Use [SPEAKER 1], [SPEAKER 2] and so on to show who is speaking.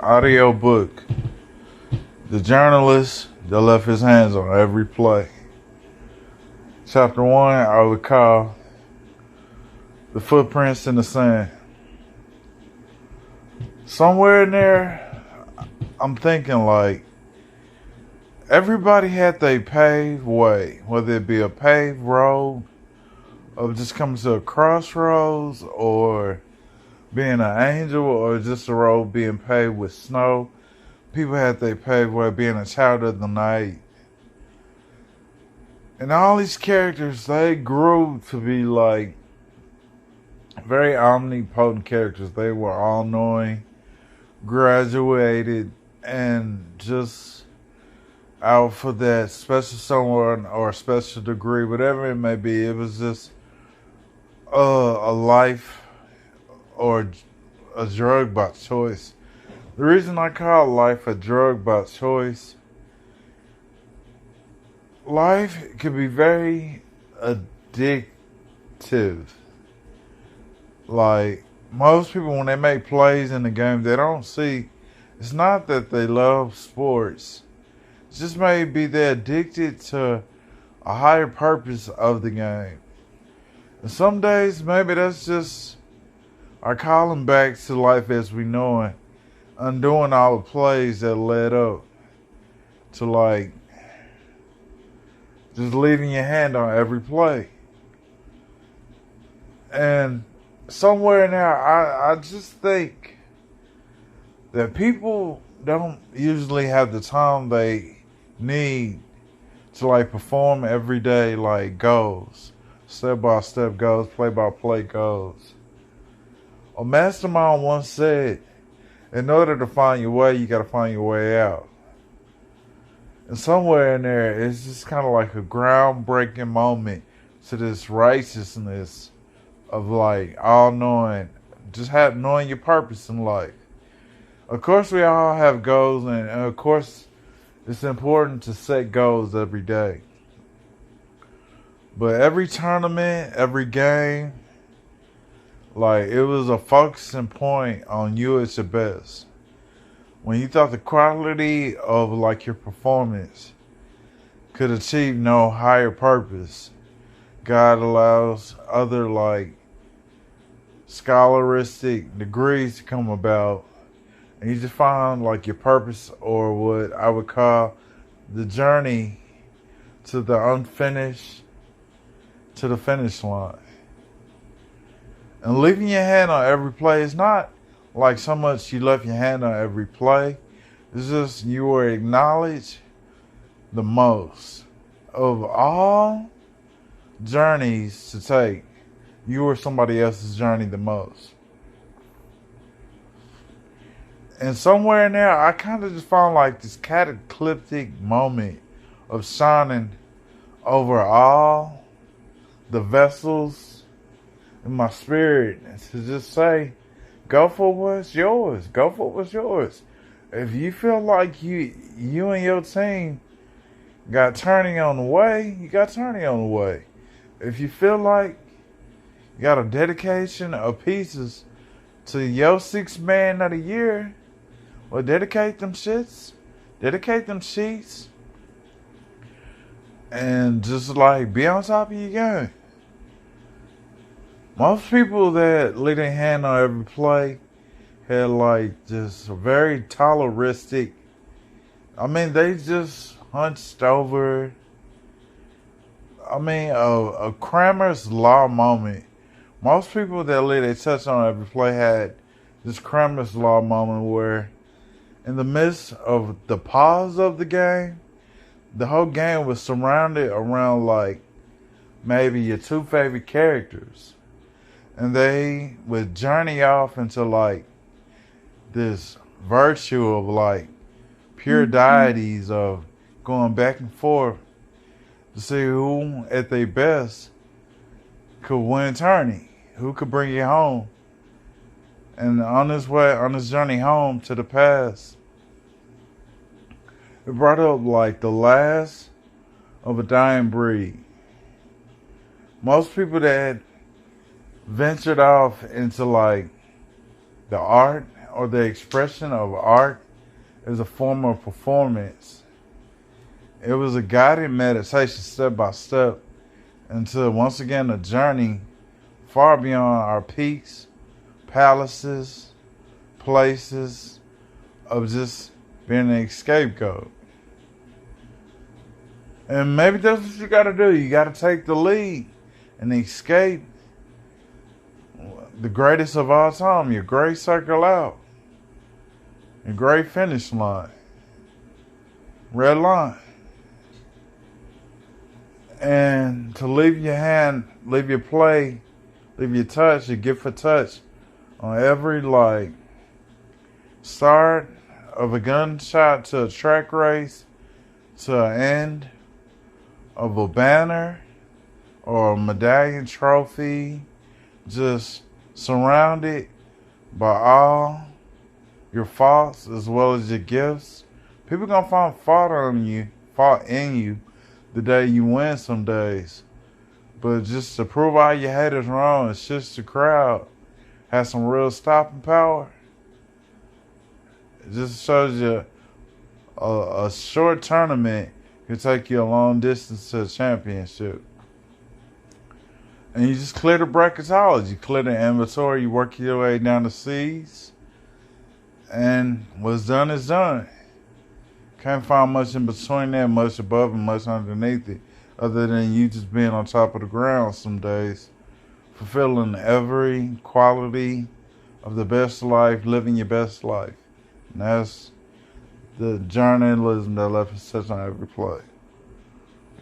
[SPEAKER 1] audio book. The journalist that left his hands on every play. Chapter 1, I would call The Footprints in the Sand. Somewhere in there, I'm thinking like, everybody had their paved way, whether it be a paved road, of just coming to a crossroads, or being an angel, or just a road being paved with snow. People had their paved way, being a child of the night. And all these characters, they grew to be like very omnipotent characters. They were all knowing, graduated, and just out for that special someone or special degree, whatever it may be. It was just a life or a drug by choice. The reason I call life a drug by choice, life can be very addictive. Like, most people, when they make plays in the game, they don't see, it's not that they love sports. It's just maybe they're addicted to a higher purpose of the game. And some days, maybe that's just our calling back to life as we know it, undoing all the plays that led up to, like, just leaving your hand on every play. And somewhere in there, I just think that people don't usually have the time they need to, like, perform everyday, like, goals. Step-by-step goals, play-by-play goals. A mastermind once said, in order to find your way, you got to find your way out. And somewhere in there, it's just kind of like a groundbreaking moment to this righteousness of, like, all-knowing, just knowing your purpose in life. Of course, we all have goals, and of course, it's important to set goals every day. But every tournament, every game, like, it was a focusing point on you at your best. When you thought the quality of, like, your performance could achieve no higher purpose, God allows other, like, scholaristic degrees to come about, and you just find, like, your purpose, or what I would call the journey to the unfinished, to the finish line. And leaving your hand on every play is not like so much you left your hand on every play. It's just you were acknowledged the most. Of all journeys to take, you were somebody else's journey the most. And somewhere in there, I kind of just found like this cataclysmic moment of shining over all the vessels in my spirit, to just say, go for what's yours. Go for what's yours. If you feel like you and your team got turning on the way, you got turning on the way. If you feel like you got a dedication of pieces to your 6th man of the year, well, dedicate them shits. Dedicate them sheets. And just, like, be on top of your game. Most people that lay their hand on every play had, like, just a very toleristic, I mean, they just hunched over, I mean, a Kramer's Law moment. Most people that lay their touch on every play had this Kramer's Law moment where, in the midst of the pause of the game, the whole game was surrounded around, like, maybe your 2 favorite characters. And they would journey off into, like, this virtue of, like, pure deities of going back and forth to see who at their best could win a tourney, who could bring you home. And on this journey home to the past, it brought up, like, the last of a dying breed. Most people that ventured off into, like, the art or the expression of art is a form of performance. It was a guided meditation step by step into, once again, a journey far beyond our peaks, palaces, places of just being an scapegoat. And maybe that's what you got to do. You got to take the lead and escape the greatest of all time, your great circle out, your great finish line, red line. And to leave your hand, leave your play, leave your touch, your gift for touch on every start of a gunshot to a track race, to an end of a banner or a medallion trophy, just surrounded by all your faults as well as your gifts. People gonna find fault in you the day you win some days. But just to prove all your haters wrong and shush the crowd, have some real stopping power. It just shows you a short tournament can take you a long distance to a championship. And you just clear the bracketology. You clear the inventory, you work your way down the C's. And what's done is done. Can't find much in between that, much above and much underneath it, other than you just being on top of the ground some days, fulfilling every quality of the best life, living your best life. And that's the journalism that left us touch on every play.